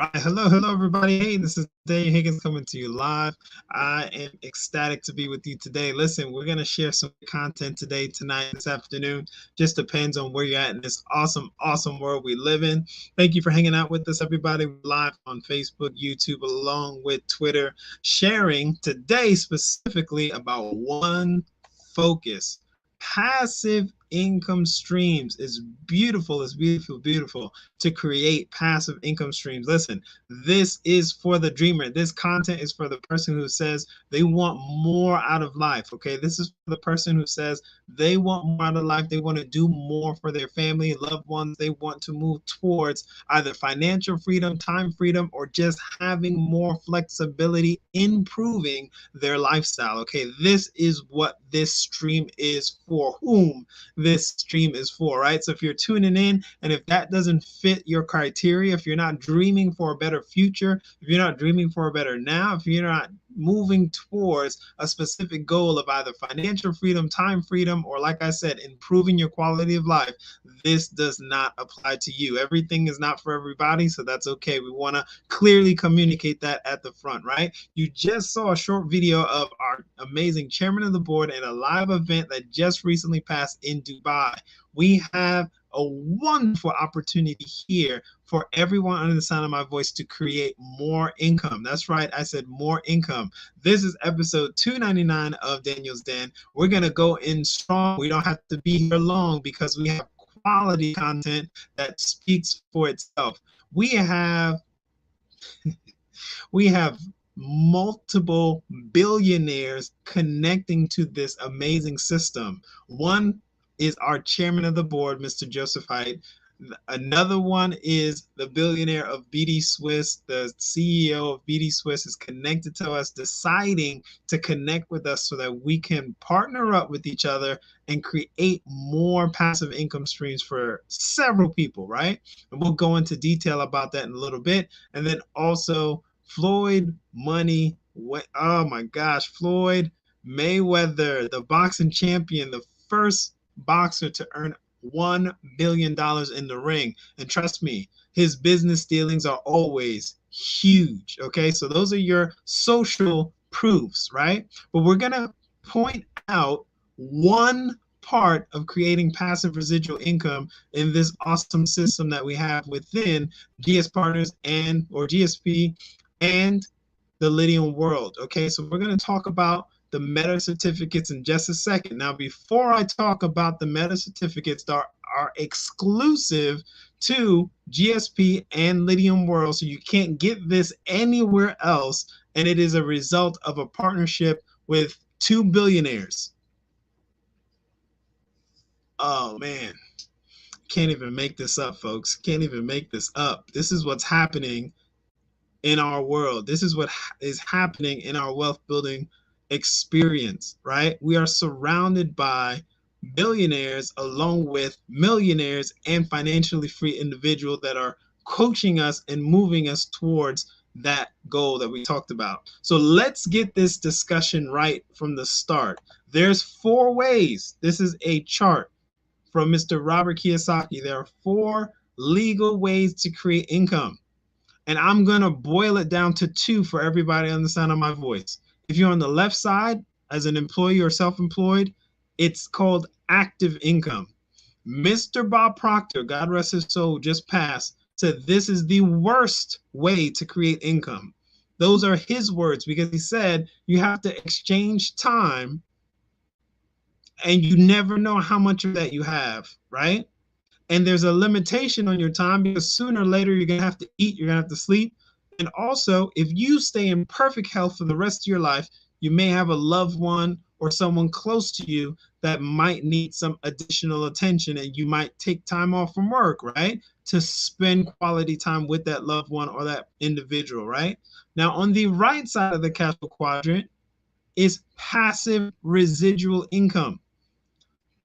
right. Hello, everybody. Hey, this is Dave Higgins coming to you live. I am ecstatic to be with you today. Listen, we're going to share some content today, tonight, this afternoon. Just depends on where you're at in this awesome world we live in. Thank you for hanging out with us, everybody. We're live on Facebook, YouTube, along with Twitter, sharing today specifically about one focus. Passive income streams is beautiful. It's beautiful to create passive income streams. Listen, this is for the dreamer. This content is for the person who says they want more out of life. Okay, this is for the person who says they want more out of life. They want to do more for their family, loved ones. They want to move towards either financial freedom, time freedom, or just having more flexibility, improving their lifestyle. Okay, this is what this stream is for. Whom this stream is for, right? So if you're tuning in and if that doesn't fit your criteria, if you're not dreaming for a better future, if you're not dreaming for a better now, if you're not moving towards a specific goal of either financial freedom, time freedom, or like I said, improving your quality of life, this does not apply to you. Everything is not for everybody, so that's okay. We want to clearly communicate that at the front, right? You just saw a short video of our amazing chairman of the board at a live event that just recently passed in Dubai. We have a wonderful opportunity here for everyone under the sound of my voice to create more income. That's right, I said more income. This is episode 299 of Daniel's Den. We're going to go in strong. We don't have to be here long because we have quality content that speaks for itself. We have multiple billionaires connecting to this amazing system. One is our chairman of the board, Mr. Joseph Haidt. Another one is the billionaire of BD Swiss. The CEO of BD Swiss is connected to us, deciding to connect with us so that we can partner up with each other and create more passive income streams for several people, right? And we'll go into detail about that in a little bit. And then also Floyd Money, oh my gosh, Floyd Mayweather, the boxing champion, the first boxer to earn $1 billion in the ring. And trust me, his business dealings are always huge. Okay, so those are your social proofs, right? But we're going to point out one part of creating passive residual income in this awesome system that we have within GS Partners and or GSP and the Lydian world. Okay, so we're going to talk about the meta certificates in just a second. Now, before I talk about the meta certificates that are exclusive to GSP and Lydian World, so you can't get this anywhere else, and it is a result of a partnership with two billionaires. Oh man, can't even make this up, folks. Can't even make this up. This is what's happening in our world. This is what is happening in our wealth building experience, right? We are surrounded by billionaires along with millionaires and financially free individuals that are coaching us and moving us towards that goal that we talked about. So let's get this discussion right from the start. There's 4 ways. This is a chart from Mr. Robert Kiyosaki. There are 4 legal ways to create income. And I'm going to boil it down to 2 for everybody on the sound of my voice. If you're on the left side as an employee or self-employed, it's called active income. Mr. Bob Proctor, God rest his soul, just passed, said this is the worst way to create income. Those are his words because he said you have to exchange time and you never know how much of that you have, right? And there's a limitation on your time because sooner or later you're going to have to eat, you're going to have to sleep. And also, if you stay in perfect health for the rest of your life, you may have a loved one or someone close to you that might need some additional attention, and you might take time off from work, right, to spend quality time with that loved one or that individual, right? Now, on the right side of the cash flow quadrant is passive residual income.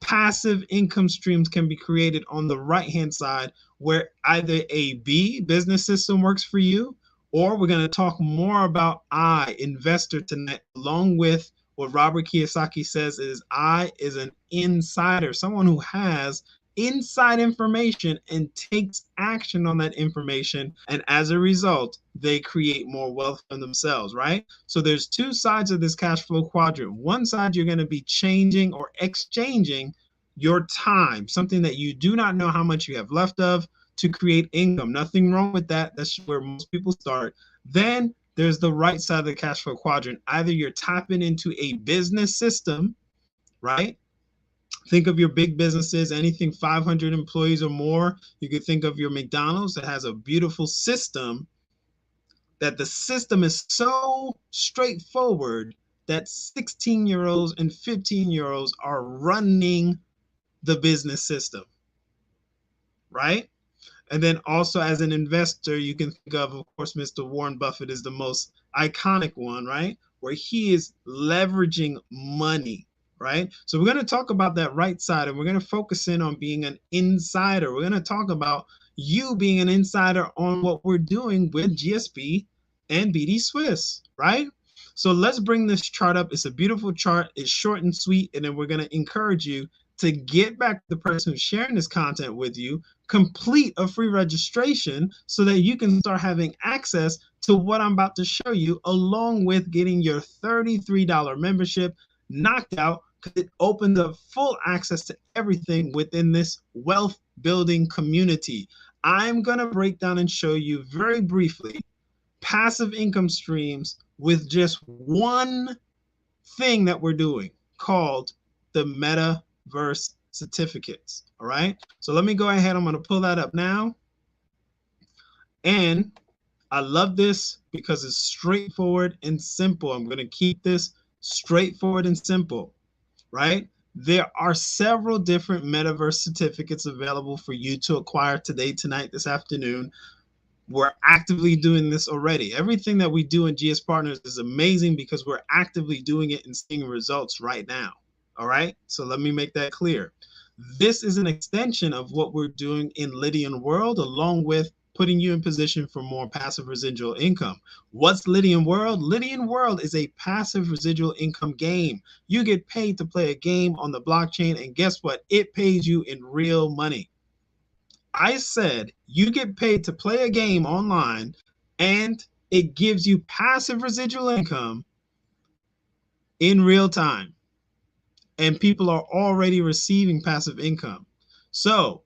Passive income streams can be created on the right-hand side where either a B, business system, works for you, or we're going to talk more about I, investor, tonight, along with what Robert Kiyosaki says is I is an insider, someone who has inside information and takes action on that information. And as a result, they create more wealth for themselves, right? So there's two sides of this cash flow quadrant. One side, you're going to be changing or exchanging your time, something that you do not know how much you have left of, to create income. Nothing wrong with that. That's where most people start. Then there's the right side of the cash flow quadrant. Either you're tapping into a business system, right? Think of your big businesses, anything 500 employees or more. You could think of your McDonald's that has a beautiful system, that the system is so straightforward that 16-year-olds and 15-year-olds are running the business system, right? And then also as an investor, you can think of course, Mr. Warren Buffett is the most iconic one, right? Where he is leveraging money, right? So we're going to talk about that right side, and we're going to focus in on being an insider. We're going to talk about you being an insider on what we're doing with GSP and BD Swiss, right? So let's bring this chart up. It's a beautiful chart. It's short and sweet. And then we're going to encourage you to get back to the person who's sharing this content with you, complete a free registration so that you can start having access to what I'm about to show you, along with getting your $33 membership knocked out, because it opens up full access to everything within this wealth building community. I'm going to break down and show you very briefly passive income streams with just one thing that we're doing called the Metaverse certificates. All right. So let me go ahead. I'm going to pull that up now. And I love this because it's straightforward and simple. I'm going to keep this straightforward and simple, right? There are several different Metaverse certificates available for you to acquire today, tonight, this afternoon. We're actively doing this already. Everything that we do in GS Partners is amazing because we're actively doing it and seeing results right now. All right. So let me make that clear. This is an extension of what we're doing in Lydian World, along with putting you in position for more passive residual income. What's Lydian World? Lydian World is a passive residual income game. You get paid to play a game on the blockchain, and guess what? It pays you in real money. I said you get paid to play a game online, and it gives you passive residual income in real time. And people are already receiving passive income. So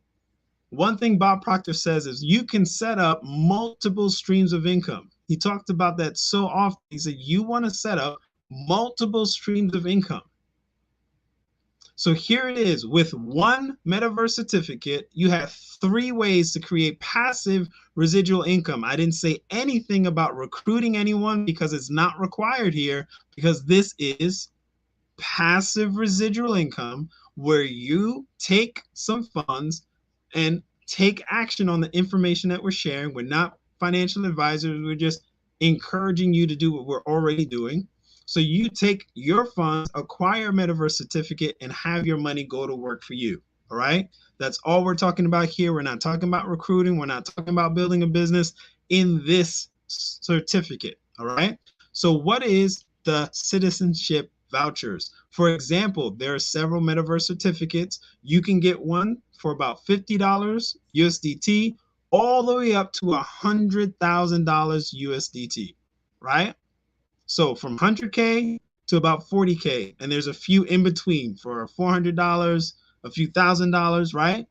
one thing Bob Proctor says is you can set up multiple streams of income. He talked about that so often. He said you want to set up multiple streams of income. So here it is. With one Metaverse certificate, you have 3 ways to create passive residual income. I didn't say anything about recruiting anyone because it's not required here, because this is passive residual income where you take some funds and take action on the information that we're sharing. We're not financial advisors. We're just encouraging you to do what we're already doing. So you take your funds, acquire a Metaverse certificate, and have your money go to work for you. All right. That's all we're talking about here. We're not talking about recruiting. We're not talking about building a business in this certificate. All right. So what is the citizenship vouchers? For example, there are several Metaverse certificates. You can get one for about $50 USDT, all the way up to $100,000 USDT, right? So from 100K to about 40K, and there's a few in between for $400, a few $1,000, right?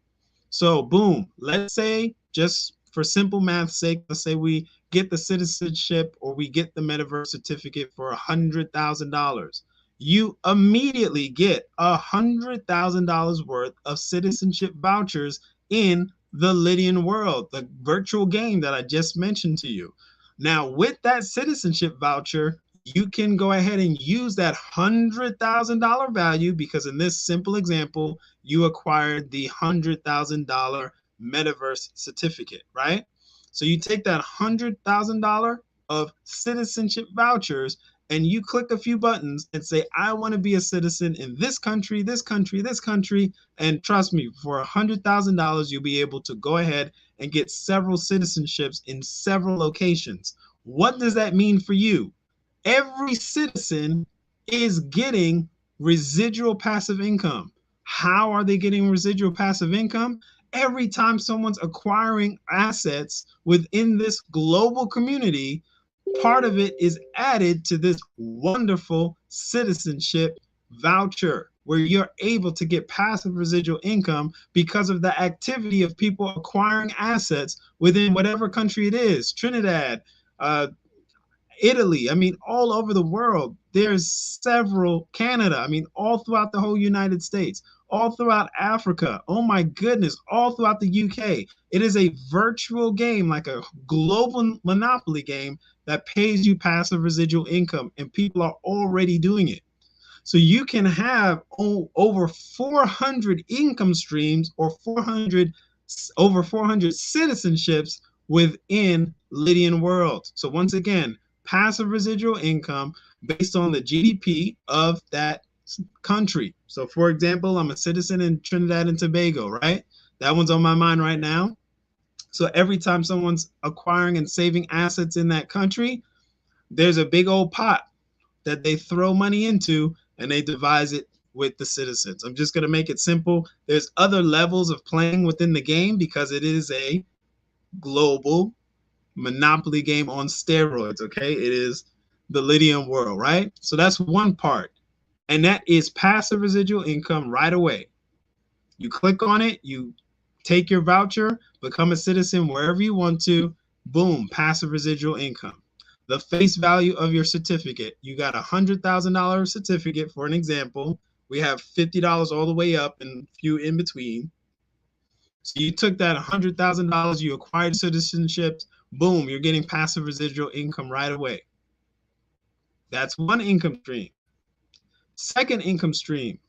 So boom, let's say, just for simple math's sake, let's say we get the citizenship or we get the Metaverse certificate for $100,000. You immediately get $100,000 worth of citizenship vouchers in the Lydian World, the virtual game that I just mentioned to you. Now, with that citizenship voucher, you can go ahead and use that $100,000 value, because in this simple example, you acquired the $100,000 Metaverse certificate, right? So you take that $100,000 of citizenship vouchers and you click a few buttons and say, I want to be a citizen in this country, this country, this country. And trust me, for $100,000, you'll be able to go ahead and get several citizenships in several locations. What does that mean for you? Every citizen is getting residual passive income. How are they getting residual passive income? Every time someone's acquiring assets within this global community, part of it is added to this wonderful citizenship voucher where you're able to get passive residual income because of the activity of people acquiring assets within whatever country it is. Trinidad, Italy, I mean, all over the world. There's several, Canada, I mean, all throughout the whole United States, all throughout Africa. Oh my goodness, all throughout the UK. It is a virtual game, like a global monopoly game that pays you passive residual income, and people are already doing it. So you can have over 400 income streams or over 400 citizenships within Lydian World. So once again, passive residual income based on the GDP of that country. So for example, I'm a citizen in Trinidad and Tobago, right? That one's on my mind right now. So every time someone's acquiring and saving assets in that country, there's a big old pot that they throw money into and they devise it with the citizens. I'm just going to make it simple. There's other levels of playing within the game because it is a global monopoly game on steroids, okay? It is the Lydian world, right? So that's one part. And that is passive residual income right away. You click on it, you take your voucher, become a citizen wherever you want to, boom, passive residual income. The face value of your certificate, you got a $100,000 certificate for an example. We have $50 all the way up and a few in between. So you took that $100,000, you acquired citizenship, boom, you're getting passive residual income right away. That's one income stream. Second income stream,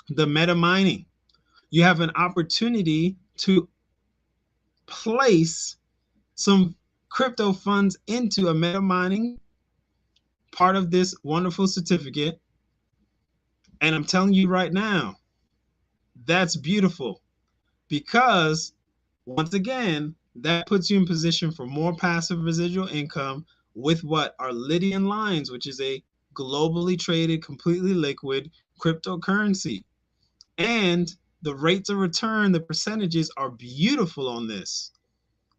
the meta mining. You have an opportunity to place some crypto funds into a meta mining part of this wonderful certificate. And I'm telling you right now, that's beautiful because once again, that puts you in position for more passive residual income with what are Lydian Lines, which is a globally traded, completely liquid cryptocurrency. And the rates of return, the percentages are beautiful on this.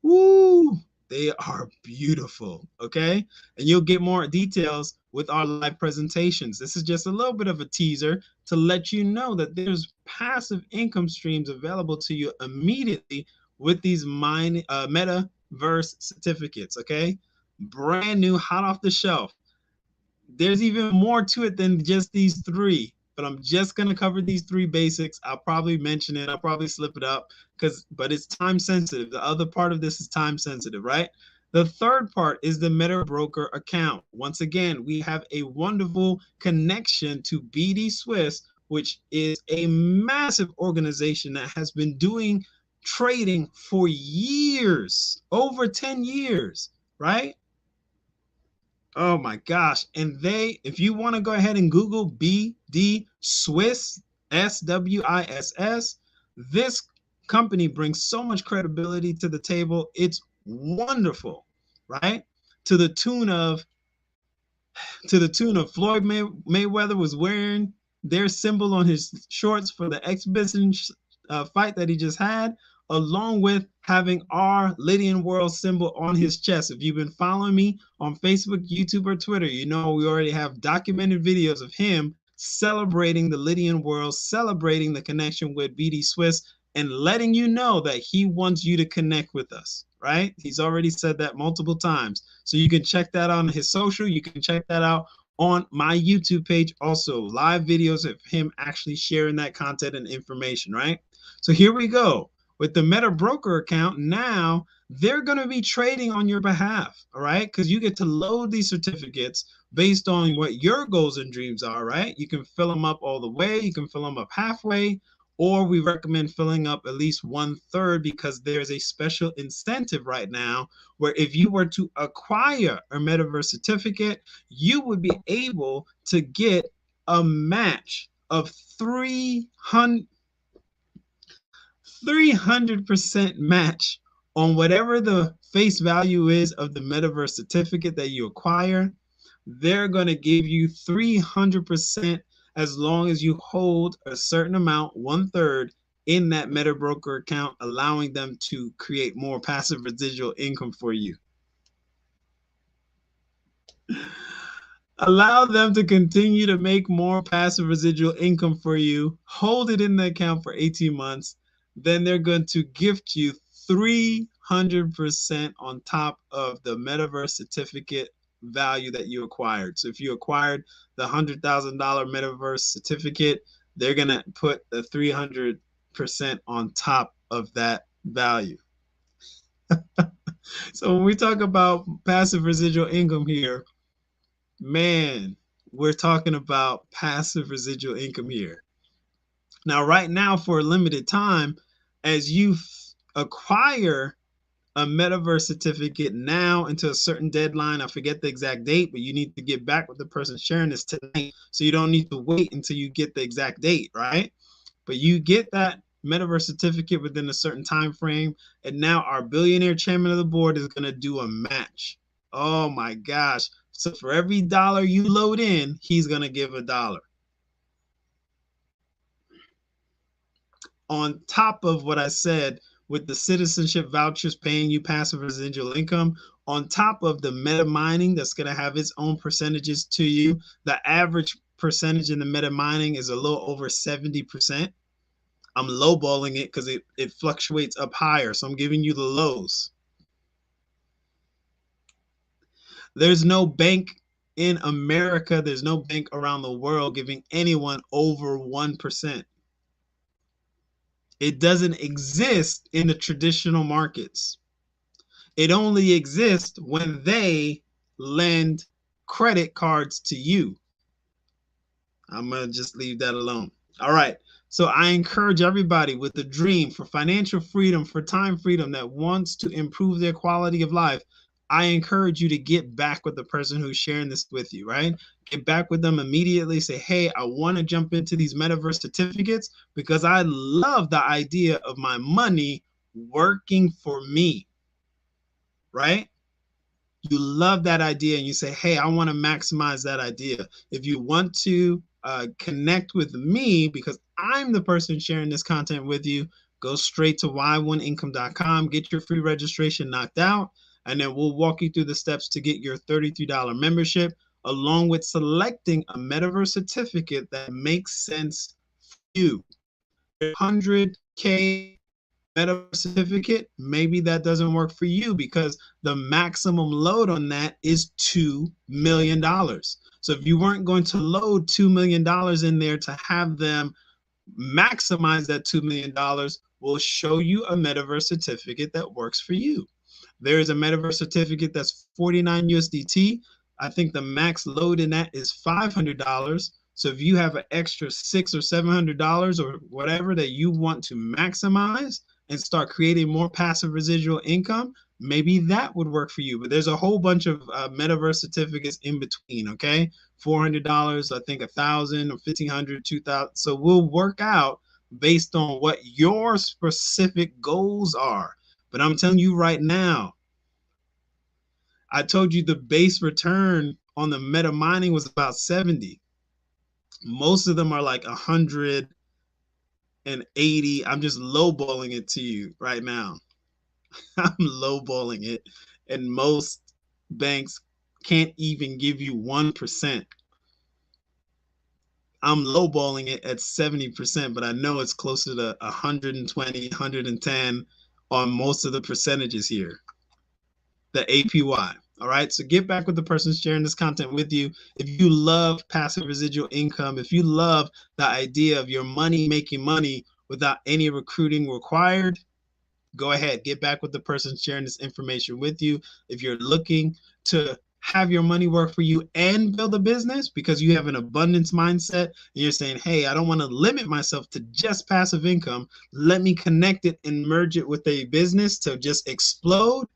Woo! They are beautiful, okay? And you'll get more details with our live presentations. This is just a little bit of a teaser to let you know that there's passive income streams available to you immediately with these metaverse certificates, okay? Brand new, hot off the shelf. There's even more to it than just these three, but I'm just going to cover these three basics. I'll probably mention it. I'll probably slip it up but it's time sensitive. The other part of this is time sensitive, right? The third part is the Meta Broker account. Once again, we have a wonderful connection to BD Swiss, which is a massive organization that has been doing trading for years, over 10 years, right? Oh my gosh. And if you want to go ahead and Google BD Swiss, SWISS, this company brings so much credibility to the table. It's wonderful, right? To the tune of Floyd Mayweather was wearing their symbol on his shorts for the exhibition fight that he just had, along with having our Lydian World symbol on his chest. If you've been following me on Facebook, YouTube, or Twitter, you know we already have documented videos of him celebrating the Lydian World, celebrating the connection with BD Swiss, and letting you know that he wants you to connect with us, right? He's already said that multiple times. So you can check that out on his social. You can check that out on my YouTube page. Also, live videos of him actually sharing that content and information, right? So here we go. With the Meta Broker account, now they're going to be trading on your behalf, all right? Because you get to load these certificates based on what your goals and dreams are, right? You can fill them up all the way. You can fill them up halfway, or we recommend filling up at least 1/3 because there's a special incentive right now where if you were to acquire a Metaverse certificate, you would be able to get a match of 300% match on whatever the face value is of the Metaverse certificate that you acquire. They're going to give you 300% as long as you hold a certain amount, 1/3, in that MetaBroker account, allowing them to create more passive residual income for you. Allow them to continue to make more passive residual income for you. Hold it in the account for 18 months. Then they're going to gift you 300% on top of the Metaverse certificate value that you acquired. So if you acquired the $100,000 Metaverse certificate, they're going to put the 300% on top of that value. So when we talk about passive residual income here, man, we're talking about passive residual income here. Now, right now, for a limited time, as you acquire a Metaverse certificate now into a certain deadline, I forget the exact date, but you need to get back with the person sharing this tonight. So you don't need to wait until you get the exact date, right? But you get that Metaverse certificate within a certain time frame. And now our billionaire chairman of the board is going to do a match. Oh my gosh. So for every dollar you load in, he's going to give $1. On top of what I said with the citizenship vouchers paying you passive residual income, on top of the meta mining that's going to have its own percentages to you, the average percentage in the meta mining is a little over 70%. I'm lowballing it because it fluctuates up higher. So I'm giving you the lows. There's no bank in America, there's no bank around the world giving anyone over 1%. It doesn't exist in the traditional markets. It only exists when they lend credit cards to you. I'm going to just leave that alone. All right. So I encourage everybody with a dream for financial freedom, for time freedom, that wants to improve their quality of life. I encourage you to get back with the person who's sharing this with you, right? Get back with them immediately. Say, hey, I want to jump into these Metaverse certificates because I love the idea of my money working for me, right? You love that idea and you say, hey, I want to maximize that idea. If you want to connect with me because I'm the person sharing this content with you, go straight to y1income.com, get your free registration knocked out, and then we'll walk you through the steps to get your $33 membership, along with selecting a Metaverse certificate that makes sense for you. 100K Metaverse certificate, maybe that doesn't work for you because the maximum load on that is $2 million. So if you weren't going to load $2 million in there to have them maximize that $2 million, we'll show you a Metaverse certificate that works for you. There is a Metaverse certificate that's 49 USDT. I think the max load in that is $500. So if you have an extra $600 or $700 or whatever that you want to maximize and start creating more passive residual income, maybe that would work for you. But there's a whole bunch of Metaverse certificates in between, okay? $400, I think $1,000 or $1,500, $2,000. So we'll work out based on what your specific goals are. But I'm telling you right now, I told you the base return on the meta mining was about 70. Most of them are like 180. I'm just lowballing it to you right now. I'm lowballing it. And most banks can't even give you 1%. I'm lowballing it at 70%, but I know it's closer to 120, 110 on most of the percentages here, the APY. All right. So get back with the person sharing this content with you. If you love passive residual income, if you love the idea of your money making money without any recruiting required, go ahead, get back with the person sharing this information with you. If you're looking to have your money work for you and build a business because you have an abundance mindset and you're saying, hey, I don't want to limit myself to just passive income. Let me connect it and merge it with a business to just explode.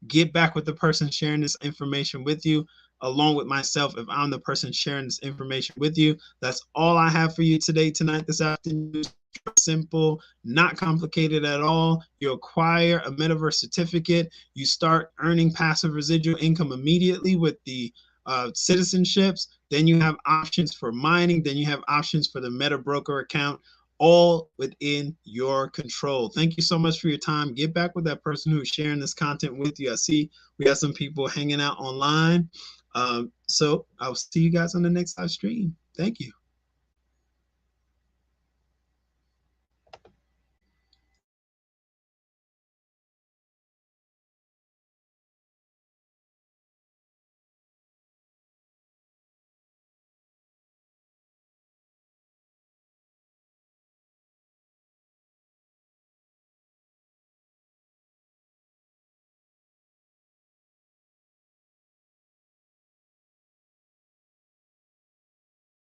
Get back with the person sharing this information with you, along with myself if I'm the person sharing this information with you. That's all I have for you today, tonight, this afternoon. Simple, not complicated at all. You acquire a Metaverse certificate. You start earning passive residual income immediately with the citizenships. Then you have options for mining. Then you have options for the Meta Broker account, all within your control. Thank you so much for your time. Get back with that person who's sharing this content with you. I see we got some people hanging out online. So I'll see you guys on the next live stream. Thank you.